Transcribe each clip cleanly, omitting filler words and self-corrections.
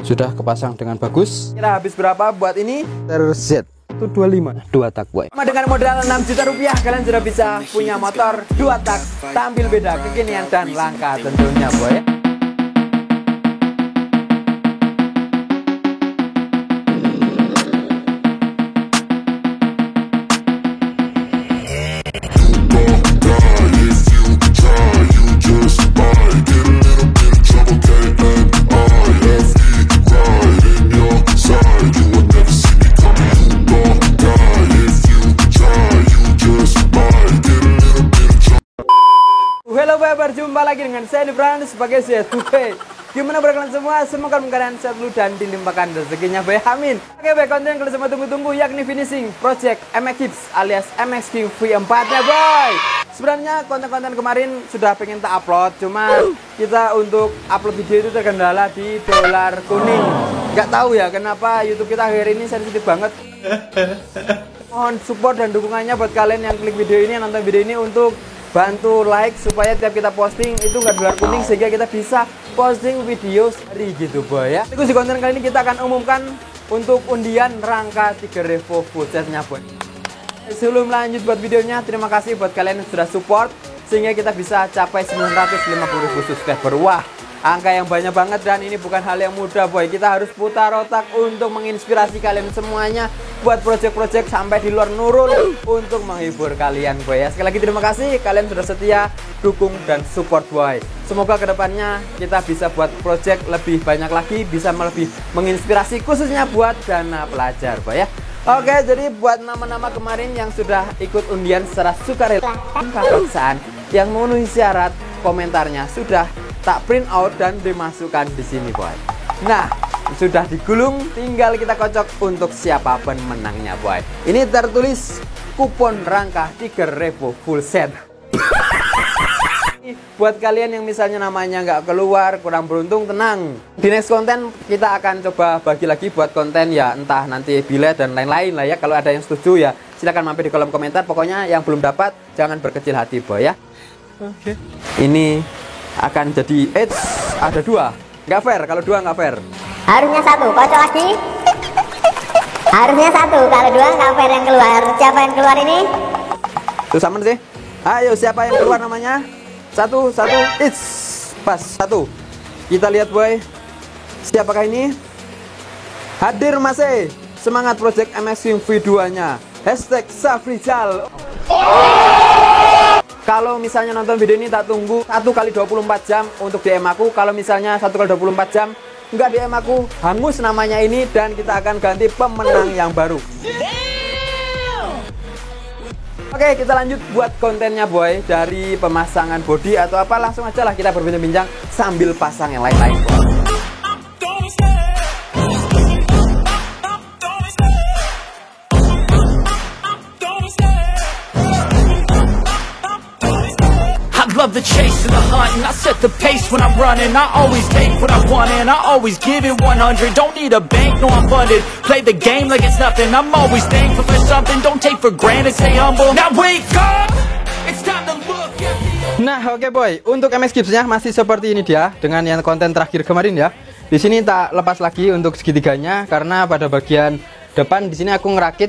sudah kepasang dengan bagus. Kira habis berapa buat ini? Z itu 25 2 tak boy. Sama dengan modal 6 juta rupiah kalian sudah bisa punya motor 2 tak tampil beda, kekinian dan langka tentunya boy. Halo boy, berjumpa lagi dengan saya di Brand sebagai Z2P. Gimana kalian semua? Semoga kalian sehat dulu dan dilimpahkan rezekinya boy, amin. Oke boy, konten yang kalian semua tunggu-tunggu yakni finishing project MX Kids alias MX King V4 nya boy. Sebenarnya konten-konten kemarin sudah pengen tak upload, cuma kita untuk upload video itu terkendala di dolar kuning. Gak tahu ya kenapa YouTube kita akhir ini sensitif banget. Mohon support dan dukungannya buat kalian yang klik video ini, nonton video ini, untuk bantu like supaya tiap kita posting itu nggak dolar kuning, sehingga kita bisa posting video sehari gitu boy ya. Terus di konten kali ini kita akan umumkan untuk undian rangka 3 Revo full setnya boy. Sebelum lanjut buat videonya, terima kasih buat kalian yang sudah support sehingga kita bisa capai 950.000 subscriber. Wah, angka yang banyak banget dan ini bukan hal yang mudah boy. Kita harus putar otak untuk menginspirasi kalian semuanya buat project-project sampai di luar Nurul untuk menghibur kalian boy ya. Sekali lagi terima kasih kalian sudah setia dukung dan support boy. Semoga kedepannya kita bisa buat project lebih banyak lagi, bisa lebih menginspirasi khususnya buat dana pelajar boy ya. Oke, jadi buat nama-nama kemarin yang sudah ikut undian secara sukarela tanpa paksaan yang memenuhi syarat, komentarnya sudah tak print out dan dimasukkan di sini boy. Nah, sudah digulung, tinggal kita kocok untuk siapa pemenangnya boy. Ini tertulis kupon rangka 3 Revo full set. Buat kalian yang misalnya namanya nggak keluar, kurang beruntung, tenang. Di next konten kita akan coba bagi lagi buat konten ya, entah nanti bilet dan lain-lain lah ya. Kalau ada yang setuju ya silahkan mampir di kolom komentar. Pokoknya yang belum dapat jangan berkecil hati boy ya. Oke. Ini akan jadi ada 2. Nggak fair, kalau 2 nggak fair. Harusnya 1, kocok lagi. Harusnya 1, kalau 2 nggak fair yang keluar. Siapa yang keluar ini? Tuh sama sih. Ayo siapa yang keluar namanya? 1, pas 1. Kita lihat boy, siapakah ini? Hadir masih. Semangat project MX King V2 nya. #Safrizal. Kalau misalnya nonton video ini tak tunggu 1 kali 24 jam untuk DM aku. Kalau misalnya 1 kali 24 jam nggak DM aku, hangus namanya ini dan kita akan ganti pemenang yang baru. Oke, kita lanjut buat kontennya boy. Dari pemasangan body atau apa, langsung aja lah kita berbincang-bincang sambil pasang yang lain-lain boy. Love the chase and the hunt, and I set the pace when I'm running. I always take what I want and I always give it 100. Don't need a bank, no I'm funded. Play the game like it's nothing. I'm always thankful for something. Don't take for granted, stay humble. Now wake up, it's time to look at the... Nah, oke boy, untuk MX Kids-nya masih seperti ini dia dengan yang konten terakhir kemarin ya. Di sini tak lepas lagi untuk segitiganya karena pada bagian depan di sini aku ngerakit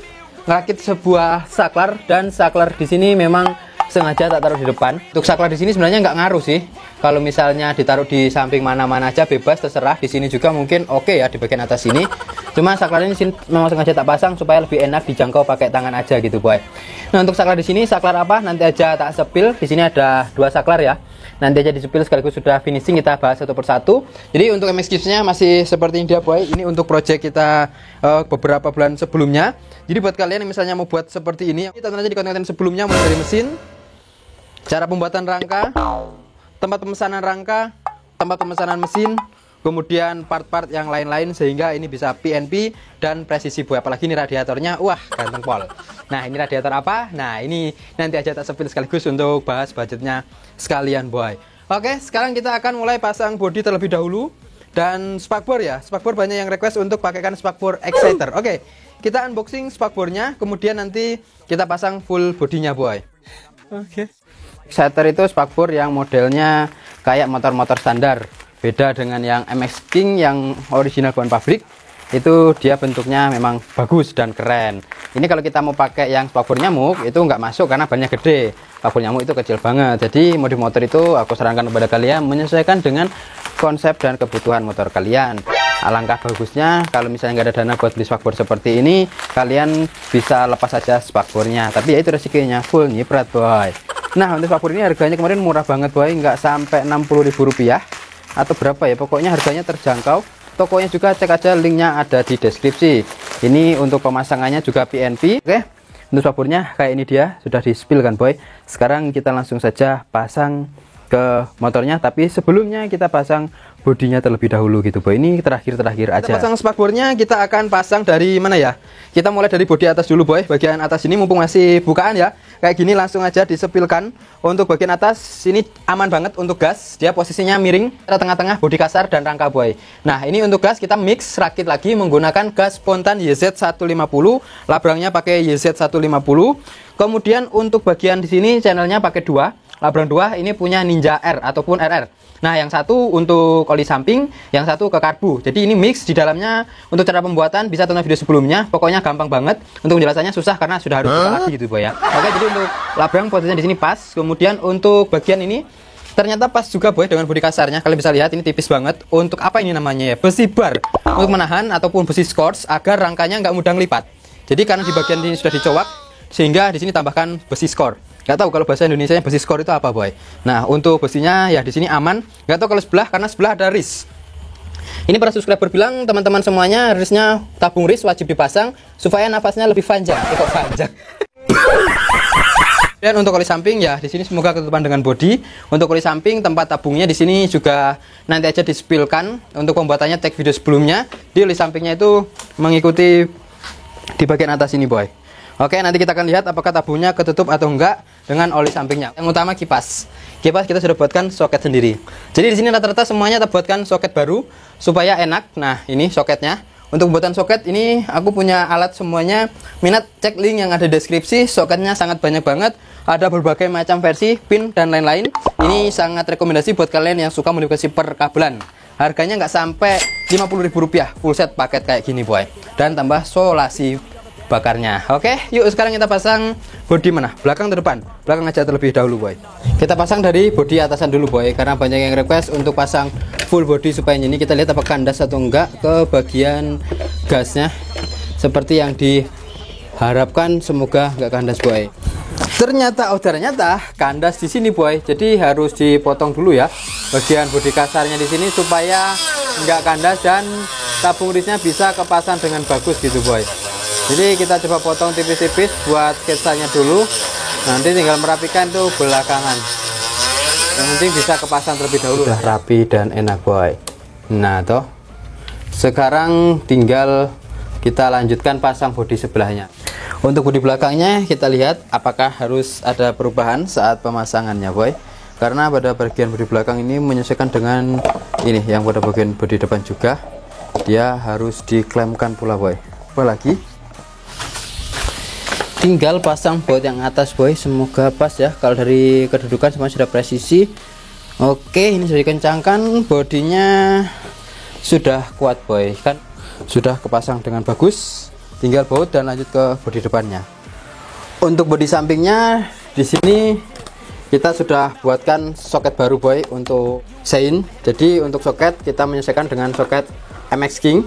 sebuah saklar, dan saklar di sini memang sengaja tak taruh di depan. Untuk saklar di sini sebenarnya nggak ngaruh sih. Kalau misalnya ditaruh di samping mana-mana aja bebas, terserah. Di sini juga mungkin oke ya di bagian atas sini. Cuma saklar ini memang sengaja tak pasang supaya lebih enak dijangkau pakai tangan aja gitu boy. Nah, untuk saklar di sini saklar apa? Nanti aja tak sepil. Di sini ada 2 saklar ya. Nanti aja disepil sekaligus sudah finishing, kita bahas satu persatu. Jadi untuk MX Kids-nya masih seperti ini dia boy. Ini untuk project kita beberapa bulan sebelumnya. Jadi buat kalian yang misalnya mau buat seperti ini, tonton aja di konten sebelumnya, mulai dari mesin, cara pembuatan rangka, tempat pemesanan rangka, tempat pemesanan mesin, kemudian part-part yang lain-lain, sehingga ini bisa PNP dan presisi boy. Apalagi ini radiatornya, wah ganteng pol. Nah, ini radiator apa? Nah, ini nanti aja tak sepil sekaligus untuk bahas budgetnya sekalian boy. Oke, sekarang kita akan mulai pasang bodi terlebih dahulu. Dan spakbor ya, spakbor banyak yang request untuk pakaikan spakbor exciter. Oke, kita unboxing spakbornya, kemudian nanti kita pasang full bodinya boy. Oke. Exciter itu spakbor yang modelnya kayak motor-motor standar. Beda dengan yang MX King yang original bahan pabrik, itu dia bentuknya memang bagus dan keren. Ini kalau kita mau pakai yang spakbor nyamuk itu nggak masuk karena bannya gede. Spakbor nyamuk itu kecil banget. Jadi modif motor itu aku sarankan kepada kalian menyesuaikan dengan konsep dan kebutuhan motor kalian. Alangkah bagusnya kalau misalnya nggak ada dana buat beli spakbor seperti ini, kalian bisa lepas saja spakbornya. Tapi ya itu resikonya full nyiprat boy. Nah untuk spakbor ini harganya kemarin murah banget boy, nggak sampai Rp60.000 atau berapa ya, pokoknya harganya terjangkau. Tokonya juga cek aja, linknya ada di deskripsi. Ini untuk pemasangannya juga PNP. Oke, untuk spakbornya kayak ini dia, sudah di spill kan boy. Sekarang kita langsung saja pasang ke motornya, tapi sebelumnya kita pasang bodinya terlebih dahulu gitu boy. Ini terakhir aja. Kita pasang spakbornya, kita akan pasang dari mana ya? Kita mulai dari bodi atas dulu boy. Bagian atas ini mumpung masih bukaan ya, kayak gini langsung aja disepilkan. Untuk bagian atas sini aman banget untuk gas, dia posisinya miring, tengah-tengah, bodi kasar dan rangka boy. Nah ini untuk gas kita mix rakit lagi menggunakan gas spontan YZ150, labrangnya pakai YZ150. Kemudian untuk bagian di sini channelnya pakai 2, labrang 2, ini punya Ninja R ataupun RR. Nah yang satu untuk oli samping, yang satu ke karbu. Jadi ini mix di dalamnya. Untuk cara pembuatan bisa tonton video sebelumnya, pokoknya gampang banget. Untuk penjelasannya susah karena sudah harus buka lagi gitu boy ya. Oke, jadi untuk labrang posisinya di sini pas. Kemudian untuk bagian ini ternyata pas juga boy dengan bodi kasarnya. Kalian bisa lihat ini tipis banget. Untuk apa ini namanya ya? Besi bar untuk menahan ataupun besi skors agar rangkanya nggak mudah ngelipat. Jadi karena di bagian ini sudah dicowak, sehingga di sini tambahkan besi skor. Gak tahu kalau bahasa Indonesia besi skor itu apa boy. Nah untuk besinya ya di sini aman. Gak tahu kalau sebelah, karena sebelah ada ris. Ini para subscriber bilang teman-teman semuanya risnya tabung ris wajib dipasang supaya nafasnya lebih panjang. Kok panjang? Dan untuk oli samping ya di sini semoga ketutupan dengan bodi. Untuk oli samping tempat tabungnya di sini juga nanti aja di-spillkan. Untuk pembuatannya tag video sebelumnya. Di oli sampingnya itu mengikuti di bagian atas ini boy. Oke, nanti kita akan lihat apakah tabungnya ketutup atau enggak dengan oli sampingnya. Yang utama kipas. Kipas kita sudah buatkan soket sendiri. Jadi di sini rata-rata semuanya kita buatkan soket baru supaya enak. Nah, ini soketnya. Untuk pembuatan soket ini aku punya alat semuanya. Minat cek link yang ada di deskripsi. Soketnya sangat banyak banget. Ada berbagai macam versi, pin dan lain-lain. Ini sangat rekomendasi buat kalian yang suka modifikasi perkabelan. Harganya nggak sampai Rp50.000 full set paket kayak gini boy. Dan tambah solasi bakarnya. Oke, yuk sekarang kita pasang bodi mana? Belakang atau depan? Belakang aja terlebih dahulu boy. Kita pasang dari bodi atasan dulu boy, karena banyak yang request untuk pasang full body supaya ini kita lihat apakah kandas atau enggak ke bagian gasnya seperti yang diharapkan. Semoga enggak kandas boy. Ternyata kandas di sini boy. Jadi harus dipotong dulu ya bagian bodi kasarnya di sini supaya enggak kandas dan tabung risnya bisa kepasang dengan bagus gitu boy. Jadi kita coba potong tipis-tipis buat sketsanya dulu. Nanti tinggal merapikan tuh belakangan. Yang penting bisa kepasang terlebih dahulu. Udah rapi dan enak boy. Nah toh, sekarang tinggal kita lanjutkan pasang bodi sebelahnya. Untuk bodi belakangnya kita lihat apakah harus ada perubahan saat pemasangannya boy. Karena pada bagian bodi belakang ini menyesuaikan dengan ini yang pada bagian bodi depan juga. Dia harus diklemkan pula boy. Apalagi tinggal pasang baut yang atas boy, semoga pas ya. Kalau dari kedudukan semua sudah presisi. Oke, ini sudah dikencangkan, bodinya sudah kuat boy, kan sudah kepasang dengan bagus. Tinggal baut dan lanjut ke bodi depannya. Untuk bodi sampingnya di sini kita sudah buatkan soket baru boy untuk sein. Jadi untuk soket kita menyesuaikan dengan soket MX King.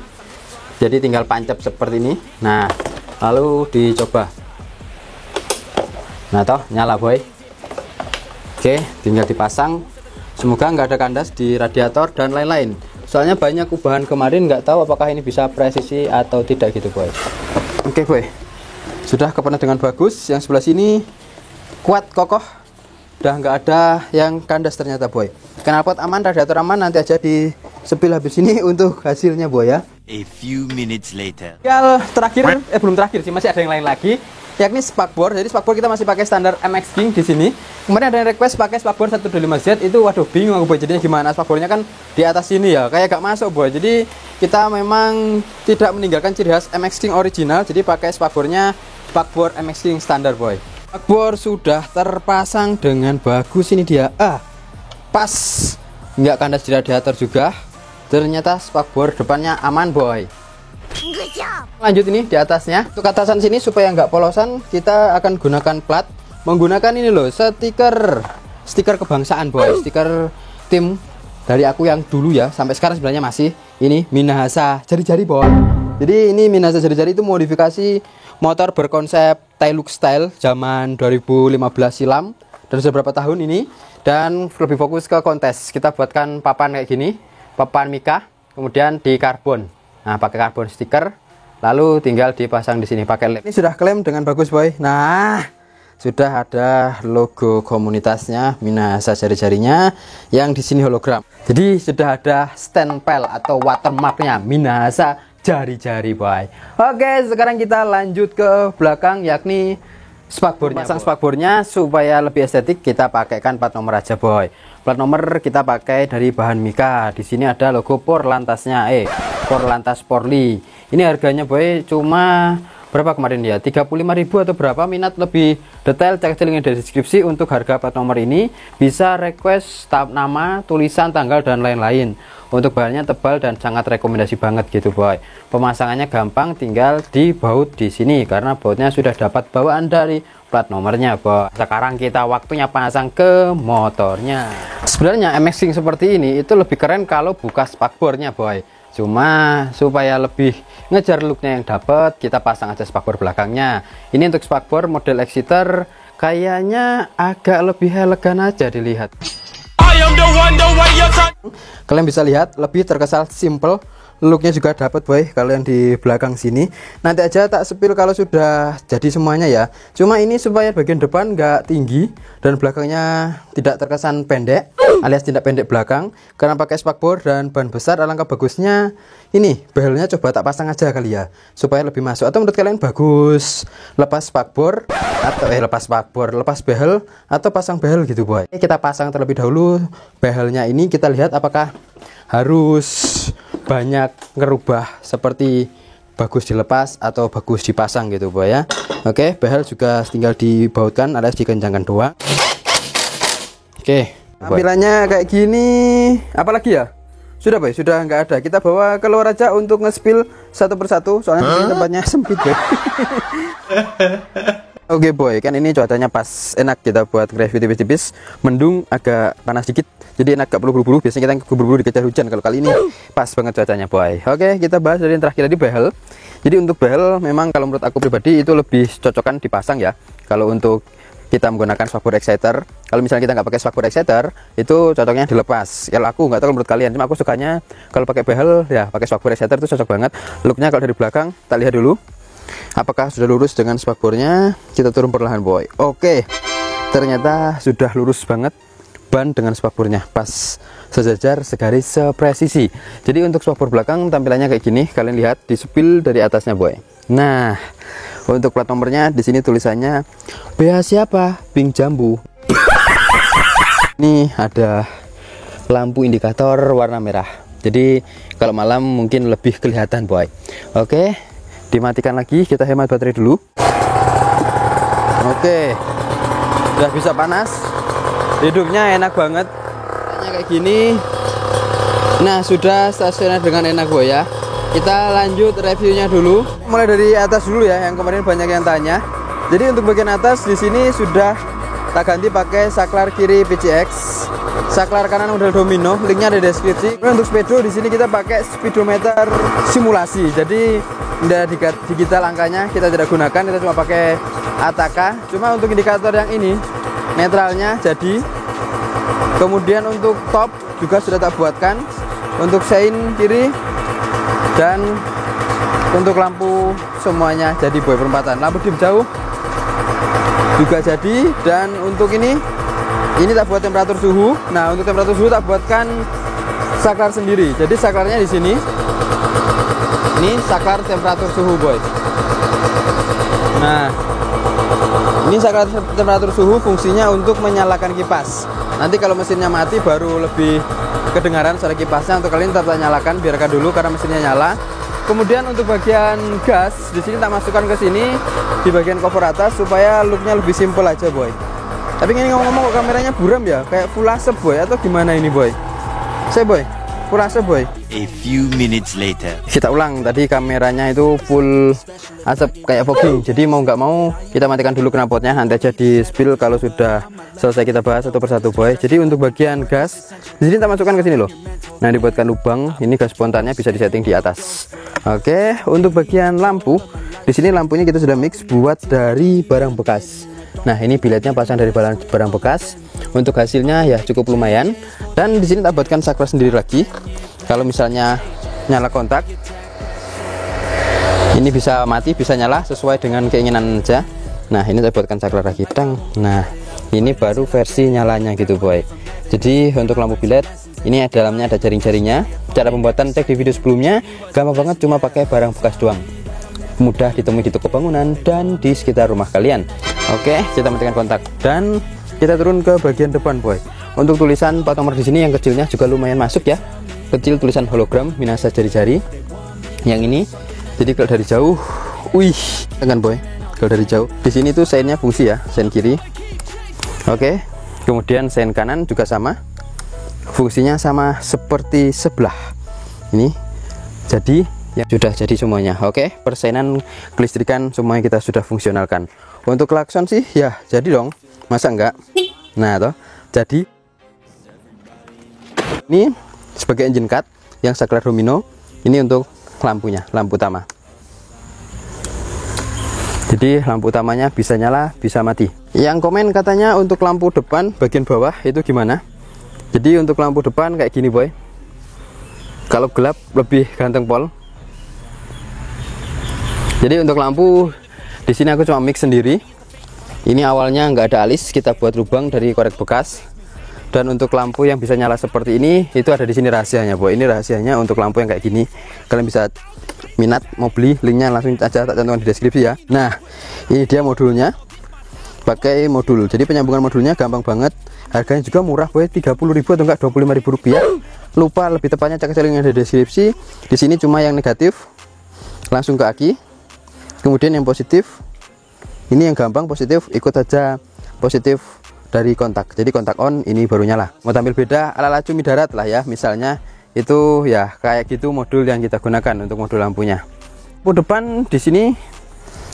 Jadi tinggal pancap seperti ini. Nah, lalu dicoba. Nah toh nyala boy. Oke, tinggal dipasang. Semoga nggak ada kandas di radiator dan lain-lain. Soalnya banyak ubahan kemarin, nggak tahu apakah ini bisa presisi atau tidak gitu boy. Oke boy, sudah kepasang dengan bagus. Yang sebelah sini kuat kokoh, udah nggak ada yang kandas ternyata boy. Knalpot aman, radiator aman. Nanti aja di sepil habis ini untuk hasilnya boy ya. A few minutes later. Tinggal terakhir, belum terakhir sih, masih ada yang lain lagi, yakni spakbor. Jadi spakbor kita masih pakai standar MX King di sini. Kemarin ada yang request pakai spakbor 125Z, itu waduh bingung aku boy, jadinya gimana. Spakbornya kan di atas sini ya, kayak gak masuk boy. Jadi kita memang tidak meninggalkan ciri khas MX King original, jadi pakai spakbornya spakbor MX King standar boy. Spakbor sudah terpasang dengan bagus, ini dia. Pas nggak kandas di radiator juga. Ternyata spakbor depannya aman boy. Lanjut ini di atasnya, untuk atasan sini supaya nggak polosan kita akan gunakan plat menggunakan ini loh, stiker kebangsaan boy, stiker tim dari aku yang dulu ya, sampai sekarang sebenarnya masih ini Minahasa jari-jari boy. Jadi ini Minahasa jari-jari itu modifikasi motor berkonsep Tailux style zaman 2015 silam dan sudah berapa tahun ini, dan lebih fokus ke kontes. Kita buatkan papan kayak gini, papan Mika, kemudian di karbon. Nah, pakai karbon stiker, lalu tinggal dipasang di sini pakai lem. Ini sudah klaim dengan bagus boy. Nah, sudah ada logo komunitasnya Minahasa jari-jarinya yang di sini hologram. Jadi sudah ada stempel atau watermarknya Minahasa jari-jari boy. Oke, sekarang kita lanjut ke belakang, yakni spakbornya. Pasang spakbornya supaya lebih estetik kita pakaikan plat nomor aja boy. Plat nomor kita pakai dari bahan Mika. Di sini ada logo Porlantasnya, Porlantas Porli. Ini harganya boy cuma berapa kemarin ya? 35.000 atau berapa? Minat lebih detail cek linknya dari deskripsi. Untuk harga plat nomor ini bisa request tab nama, tulisan, tanggal dan lain-lain. Untuk bahannya tebal dan sangat rekomendasi banget gitu boy. Pemasangannya gampang, tinggal dibaut di sini karena bautnya sudah dapat bawaan dari plat nomornya boy. Sekarang kita waktunya pasang ke motornya. Sebenarnya MX-King seperti ini itu lebih keren kalau buka spakbornya boy. Cuma supaya lebih ngejar looknya yang dapat, kita pasang aja spakbor belakangnya. Ini untuk spakbor model Exciter kayaknya agak lebih elegan aja dilihat. Kalian bisa lihat lebih terkesan simple, looknya juga dapat boy kalau yang di belakang sini. Nanti aja tak sepil kalau sudah jadi semuanya ya. Cuma ini supaya bagian depan nggak tinggi dan belakangnya tidak terkesan pendek, alias tidak pendek belakang. Karena pakai spakbor dan ban besar, alangkah bagusnya ini behelnya coba tak pasang aja kali ya, supaya lebih masuk. Atau menurut kalian bagus lepas spakbor atau lepas behel atau pasang behel gitu boy. Kita pasang terlebih dahulu behelnya ini, kita lihat apakah harus banyak ngerubah seperti bagus dilepas atau bagus dipasang gitu boy ya. Oke, behel juga tinggal dibautkan alias dikencangkan doang. Oke, tampilannya kayak gini. Apalagi ya? Sudah boy, sudah nggak ada. Kita bawa keluar aja untuk nge-spill satu persatu, soalnya ini tempatnya sempit boy. Oke boy, kan ini cuacanya pas, enak kita buat review tipis-tipis. Mendung, agak panas dikit, jadi enak, gak perlu buru-buru. Biasanya kita buru-buru dikejar hujan, kalau kali ini pas banget cuacanya boy. Oke, kita bahas dari yang terakhir tadi, behel. Jadi untuk behel memang kalau menurut aku pribadi itu lebih cocokan dipasang ya. Kalau untuk kita menggunakan spakbor Exciter, kalau misalnya kita nggak pakai spakbor Exciter, itu cocoknya dilepas. Kalau aku nggak tahu menurut kalian, cuma aku sukanya kalau pakai behel ya pakai spakbor Exciter itu cocok banget. Looknya kalau dari belakang, kita lihat dulu apakah sudah lurus dengan spakbornya. Kita turun perlahan boy. Oke, ternyata sudah lurus banget. Ban dengan spakbornya pas, sejajar, segaris, sepresisi. Jadi untuk spakbor belakang tampilannya kayak gini. Kalian lihat di sepil dari atasnya boy. Nah, untuk plat nomornya di sini tulisannya BH siapa? Pink Jambu. Ini ada lampu indikator warna merah. Jadi kalau malam mungkin lebih kelihatan boy. Oke, dimatikan lagi, kita hemat baterai dulu. Oke, udah bisa panas, hidupnya enak banget kayak gini. Nah, sudah stasioner dengan enak boy ya. Kita lanjut reviewnya dulu, mulai dari atas dulu ya, yang kemarin banyak yang tanya. Jadi untuk bagian atas di sini sudah tak ganti pakai saklar kiri PCX, saklar kanan model Domino, linknya ada di deskripsi. Untuk speedo di sini kita pakai speedometer simulasi, jadi udah digital angkanya kita tidak gunakan, kita cuma pakai Ataka. Cuma untuk indikator yang ini netralnya jadi. Kemudian untuk top juga sudah tak buatkan, untuk sein kiri dan untuk lampu semuanya jadi boy perempatan. Lampu dim jauh juga jadi, dan untuk ini tak buat temperatur suhu. Nah, untuk temperatur suhu tak buatkan saklar sendiri. Jadi saklarnya di sini. Ini saklar temperatur suhu boy. Nah, ini saklar temperatur suhu fungsinya untuk menyalakan kipas. Nanti kalau mesinnya mati baru lebih kedengaran suara kipasnya. Untuk kalian tetap nyalakan, biarkan dulu karena mesinnya nyala. Kemudian untuk bagian gas di sini tak masukkan ke sini di bagian cover atas supaya looknya lebih simple aja boy. Tapi ini ngomong-ngomong kok kameranya buram ya, kayak full asap boy atau gimana ini boy? Saya boy, kurasa boy. A few minutes later. Kita ulang, tadi kameranya itu full asap kayak fogging, jadi mau nggak mau kita matikan dulu knalpotnya, nanti aja di spill kalau sudah selesai kita bahas satu persatu boy. Jadi untuk bagian gas di sini kita masukkan ke sini loh. Nah, dibuatkan lubang, ini gas spontannya bisa disetting di atas. Oke, untuk bagian lampu di sini lampunya kita sudah mix buat dari barang bekas. Nah, ini biletnya pasang dari barang bekas. Untuk hasilnya ya cukup lumayan. Dan di sini kita buatkan saklar sendiri lagi. Kalau misalnya nyala kontak, ini bisa mati, bisa nyala sesuai dengan keinginan aja. Nah, ini saya buatkan saklar lagi. Nah, ini baru versi nyalanya gitu boy. Jadi untuk lampu bilet ini dalamnya ada jaring-jaringnya. Cara pembuatan cek di video sebelumnya. Gampang banget, cuma pakai barang bekas doang. Mudah ditemui di toko bangunan dan di sekitar rumah kalian. Oke, kita matikan kontak dan kita turun ke bagian depan boy. Untuk tulisan plat nomor di sini yang kecilnya juga lumayan masuk ya. Kecil tulisan hologram Minasa jari-jari. Yang ini. Jadi kalau dari jauh, wih, kan boy. Kalau dari jauh. Di sini tuh seinnya fungsi ya, sein kiri. Oke. Kemudian sein kanan juga sama. Fungsinya sama seperti sebelah. Ini. Jadi yang sudah jadi semuanya. Oke, perseinan kelistrikan semuanya kita sudah fungsionalkan. Untuk klakson sih ya jadi dong, masa enggak? Nah toh, jadi ini sebagai engine cut yang saklar domino, ini untuk lampunya, lampu utama. Jadi lampu utamanya bisa nyala, bisa mati. Yang komen katanya untuk lampu depan bagian bawah itu gimana? Jadi untuk lampu depan kayak gini boy. Kalau gelap lebih ganteng pol. Jadi untuk lampu di sini aku cuma mix sendiri. Ini awalnya nggak ada alis, kita buat lubang dari korek bekas. Dan untuk lampu yang bisa nyala seperti ini, itu ada di sini rahasianya, boy. Ini rahasianya untuk lampu yang kayak gini. Kalian bisa minat mau beli, linknya langsung aja tak cantumkan di deskripsi ya. Nah, ini dia modulnya. Pakai modul. Jadi penyambungan modulnya gampang banget. Harganya juga murah, boy. 30.000 atau enggak 25.000 rupiah. Lupa lebih tepatnya cek aja linknya di deskripsi. Di sini cuma yang negatif langsung ke aki. Kemudian yang positif, ini yang gampang positif, ikut saja positif dari kontak. Jadi kontak on, ini baru nyala. Mau tampil beda ala-ala cumi darat lah ya. Misalnya itu ya kayak gitu modul yang kita gunakan untuk modul lampunya. Lampu depan di sini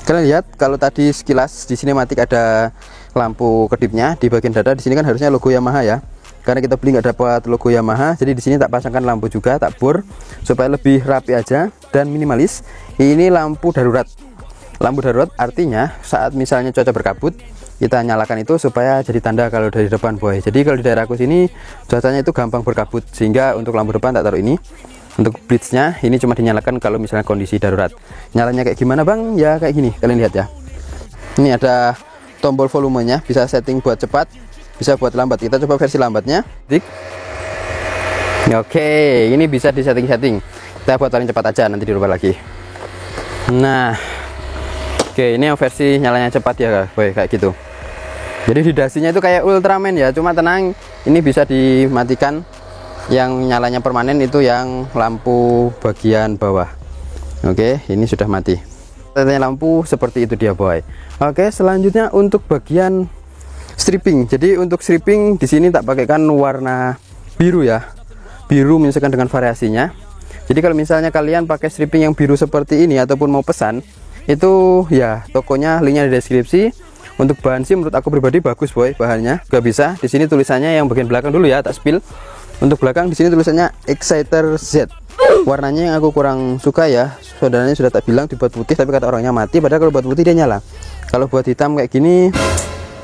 kalian lihat, kalau tadi sekilas di sinematik ada lampu kedipnya di bagian dada. Di sini kan harusnya logo Yamaha ya. Karena kita beli nggak dapat logo Yamaha, jadi di sini tak pasangkan lampu juga, tak bor supaya lebih rapi aja dan minimalis. Ini lampu darurat. Lampu darurat artinya saat misalnya cuaca berkabut, kita nyalakan itu supaya jadi tanda kalau dari depan boy. Jadi kalau di daerahku sini cuacanya itu gampang berkabut, sehingga untuk lampu depan tak taruh ini. Untuk blitznya ini cuma dinyalakan kalau misalnya kondisi darurat. Nyalanya kayak gimana bang? Ya kayak gini, kalian lihat ya. Ini ada tombol volumenya, bisa setting buat cepat, bisa buat lambat. Kita coba versi lambatnya. Oke, ini bisa di setting-setting. Kita buat paling cepat aja, nanti dirubah lagi. Nah, oke, ini yang versi nyalanya cepat ya boy, kayak gitu. Jadi di dasinya itu kayak Ultraman ya, cuma tenang, ini bisa dimatikan. Yang nyalanya permanen itu yang lampu bagian bawah. Oke, ini sudah mati. Setnya lampu seperti itu dia boy. Oke, selanjutnya untuk bagian stripping. Jadi untuk stripping di sini tak pakaikan warna biru ya. Biru menyesuaikan dengan variasinya. Jadi kalau misalnya kalian pakai stripping yang biru seperti ini ataupun mau pesan, itu ya tokonya linknya di deskripsi. Untuk bahan sih menurut aku pribadi bagus boy, bahannya gak bisa. Di sini tulisannya yang bagian belakang dulu ya, tak spill. Untuk belakang di sini tulisannya Exciter Z. Warnanya yang aku kurang suka ya. Saudaranya sudah tak bilang dibuat putih, tapi kata orangnya mati. Padahal kalau buat putih dia nyala. Kalau buat hitam kayak gini,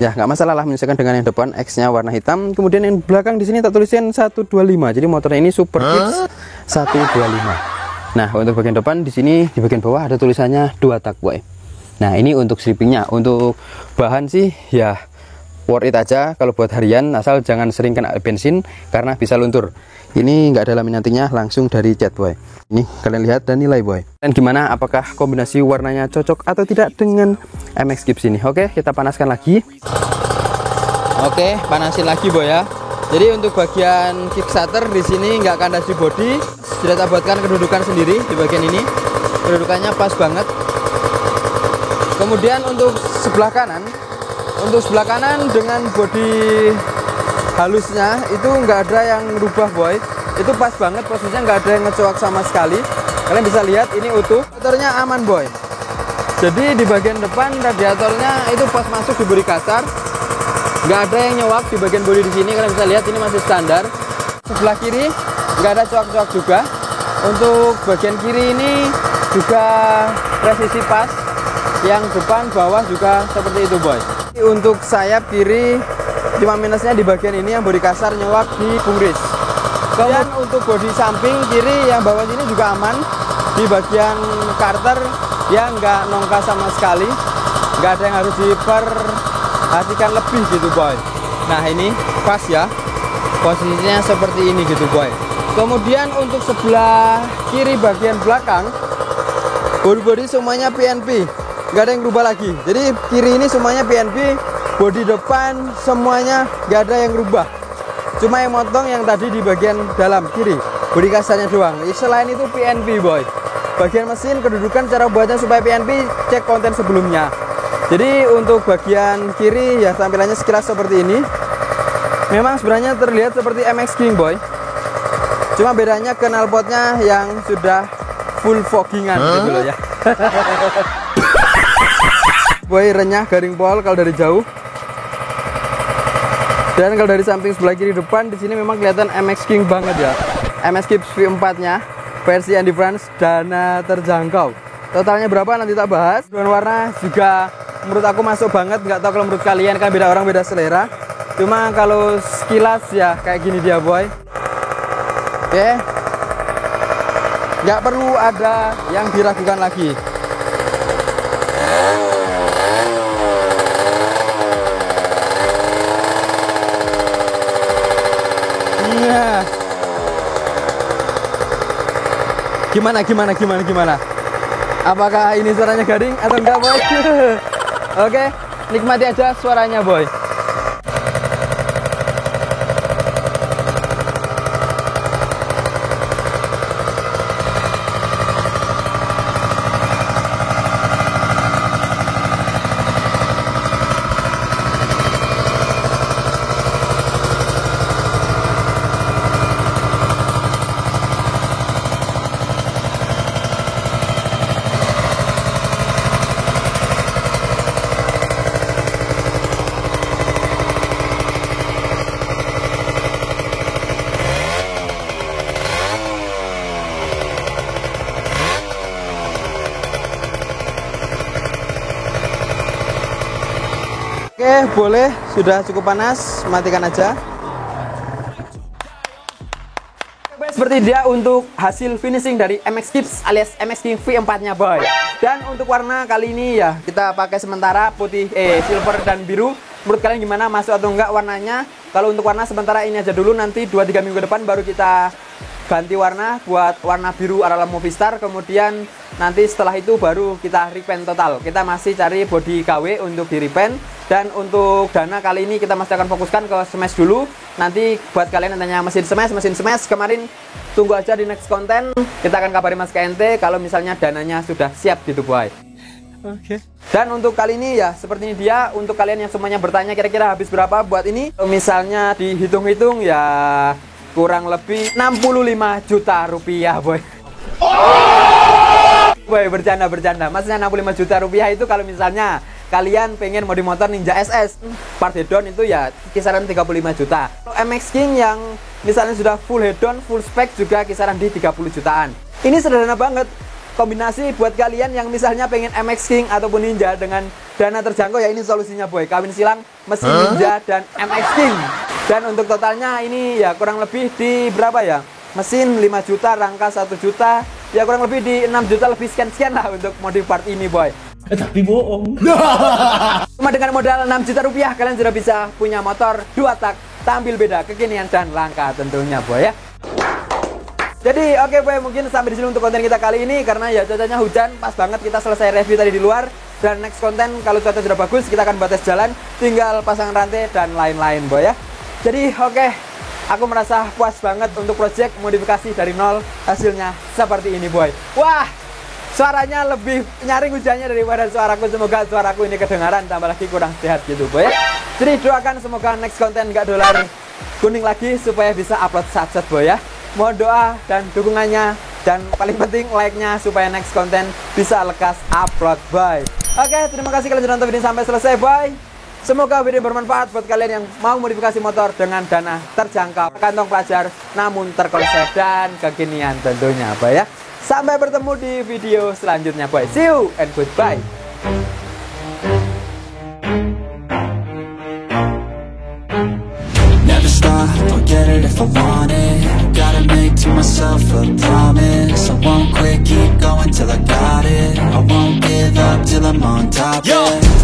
ya nggak masalah lah, menyesuaikan dengan yang depan X-nya warna hitam. Kemudian yang belakang di sini tak tulisin 125. Jadi motornya ini Super X 125. Nah, untuk bagian depan di sini di bagian bawah ada tulisannya 2 tak boy. Nah, ini untuk strippingnya. Untuk bahan sih ya worth it aja kalau buat harian, asal jangan sering kena bensin karena bisa luntur. Ini nggak ada laminatingnya, langsung dari cat boy. Ini kalian lihat dan nilai boy. Dan gimana, apakah kombinasi warnanya cocok atau tidak dengan MX Gibbs ini? Oke, kita panaskan lagi. Oke, panasin lagi boy ya. Jadi untuk bagian kickstarter di sini nggak kandas di body, sudah tak buatkan kedudukan sendiri di bagian ini. Kedudukannya pas banget. Kemudian untuk sebelah kanan dengan bodi halusnya itu nggak ada yang rubah boy. itu pas banget posisinya, nggak ada yang ngecoak sama sekali. Kalian bisa lihat ini utuh, motornya aman boy. Jadi di bagian depan radiatornya itu pas masuk diberi kasar, nggak ada yang nyewak di bagian bodi di sini. Kalian bisa lihat ini masih standar. Sebelah kiri nggak ada coak-coak juga. Untuk bagian kiri ini juga presisi pas. Yang depan bawah juga seperti itu boy. Untuk sayap kiri cuma minusnya di bagian ini yang bodi kasar nyewak di bungris. Kemudian untuk bodi samping kiri yang bawah sini juga aman. Di bagian karter yang nggak nongka sama sekali, nggak ada yang harus diperhatikan lebih gitu boy. Nah ini pas ya, posisinya seperti ini gitu boy. Kemudian untuk sebelah kiri bagian belakang, bodi-bodi semuanya PNP, nggak ada yang berubah lagi. Jadi kiri ini semuanya PNP, bodi depan semuanya nggak ada yang berubah. Cuma yang motong yang tadi di bagian dalam kiri, bodi kasarnya doang. Selain itu PNP boy. Bagian mesin kedudukan cara buatnya supaya PNP, cek konten sebelumnya. Jadi untuk bagian kiri ya tampilannya sekilas seperti ini. Memang sebenarnya terlihat seperti MX King boy. Cuma bedanya knalpotnya yang sudah full foggingan gitu loh ya. Boy renyah garing pol kalau dari jauh. Dan kalau dari samping sebelah kiri depan di sini memang kelihatan MX King banget ya. MX King V4-nya versi Andy France dana terjangkau. Totalnya berapa nanti tak bahas. Dan warna juga menurut aku masuk banget. Nggak tahu kalau menurut kalian, kan beda orang beda selera. Cuma kalau sekilas ya kayak gini dia boy. Oke, nggak perlu ada yang diragukan lagi. Iya. Gimana? Apakah ini suaranya garing atau enggak boy? Oke, nikmati aja suaranya boy. Oke, boleh. Sudah cukup panas, matikan aja. Seperti dia untuk hasil finishing dari MX Kips alias MX King V4-nya boy. Dan untuk warna kali ini ya kita pakai sementara putih, silver dan biru. Menurut kalian gimana, masuk atau enggak warnanya? Kalau untuk warna sementara ini aja dulu, nanti 2-3 minggu depan baru kita ganti warna buat warna biru ala Movistar. Kemudian nanti setelah itu baru kita repaint total. Kita masih cari body KW untuk di repaint. Dan untuk dana kali ini kita masih akan fokuskan ke smash dulu. Nanti buat kalian yang tanya mesin smash kemarin, tunggu aja di next konten. Kita akan kabarin Mas KNT kalau misalnya dananya sudah siap gitu boy. Oke. Dan untuk kali ini ya seperti ini dia. Untuk kalian yang semuanya bertanya kira-kira habis berapa buat ini, misalnya dihitung-hitung ya kurang lebih 65 juta rupiah boy. Boy, bercanda. Maksudnya 65 juta rupiah itu kalau misalnya kalian pengen modi motor Ninja SS part head-on itu ya kisaran 35 juta. Kalau MX King yang misalnya sudah full head-on, full spec juga kisaran di 30 jutaan. Ini sederhana banget. Kombinasi buat kalian yang misalnya pengen MX King ataupun Ninja dengan dana terjangkau ya, ini solusinya boy. Kawin silang mesin Ninja dan MX King. Dan untuk totalnya ini ya kurang lebih di berapa ya? Mesin 5 juta, rangka 1 juta, ya kurang lebih di 6 juta lebih sekian lah untuk modif part ini boy. Tapi bohong. Cuma dengan modal 6 juta rupiah kalian sudah bisa punya motor 2 tak, tampil beda, kekinian dan langka tentunya boy ya. Jadi oke boy, mungkin sampai di sini untuk konten kita kali ini karena ya cuacanya hujan, pas banget kita selesai review tadi di luar. Dan next konten kalau cuaca sudah bagus kita akan batas jalan, tinggal pasang rantai dan lain-lain boy ya. Jadi oke, aku merasa puas banget untuk project modifikasi dari nol, hasilnya seperti ini boy. Wah, suaranya lebih nyaring hujannya daripada suaraku. Semoga suaraku ini kedengaran, tambah lagi kurang sehat gitu boy. Jadi doakan semoga next konten nggak dolar kuning lagi supaya bisa upload sat-sat boy ya. mohon doa dan dukungannya, dan paling penting like-nya supaya next konten bisa lekas upload. Bye. Oke, terima kasih kalian sudah nonton video sampai selesai. Bye. Semoga video bermanfaat buat kalian yang mau modifikasi motor dengan dana terjangkau, kantong pelajar namun terkonsep dan kekinian tentunya, Bye ya. Sampai bertemu di video selanjutnya, Bye. See you and goodbye. Never stop, I'll get it if I want it. Gotta make to myself a promise. I won't quit, keep going till I got it. I won't give up till I'm on top. Yo,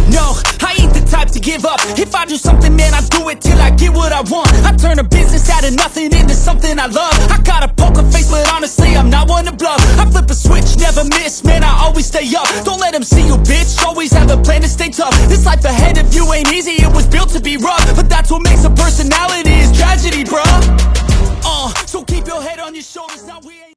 no, I ain't the type to give up. If I do something, man, I do it till I get what I want. I turn a business out of nothing into something I love. I got a poker face, but honestly, I'm not one to bluff. I flip a switch, never miss, man, I always stay up. Don't let them see you, bitch, always have a plan to stay tough. This life ahead of you ain't easy, it was built to be rough. But that's what makes a personality, is tragedy, bruh. So keep your head on your shoulders, now we ain't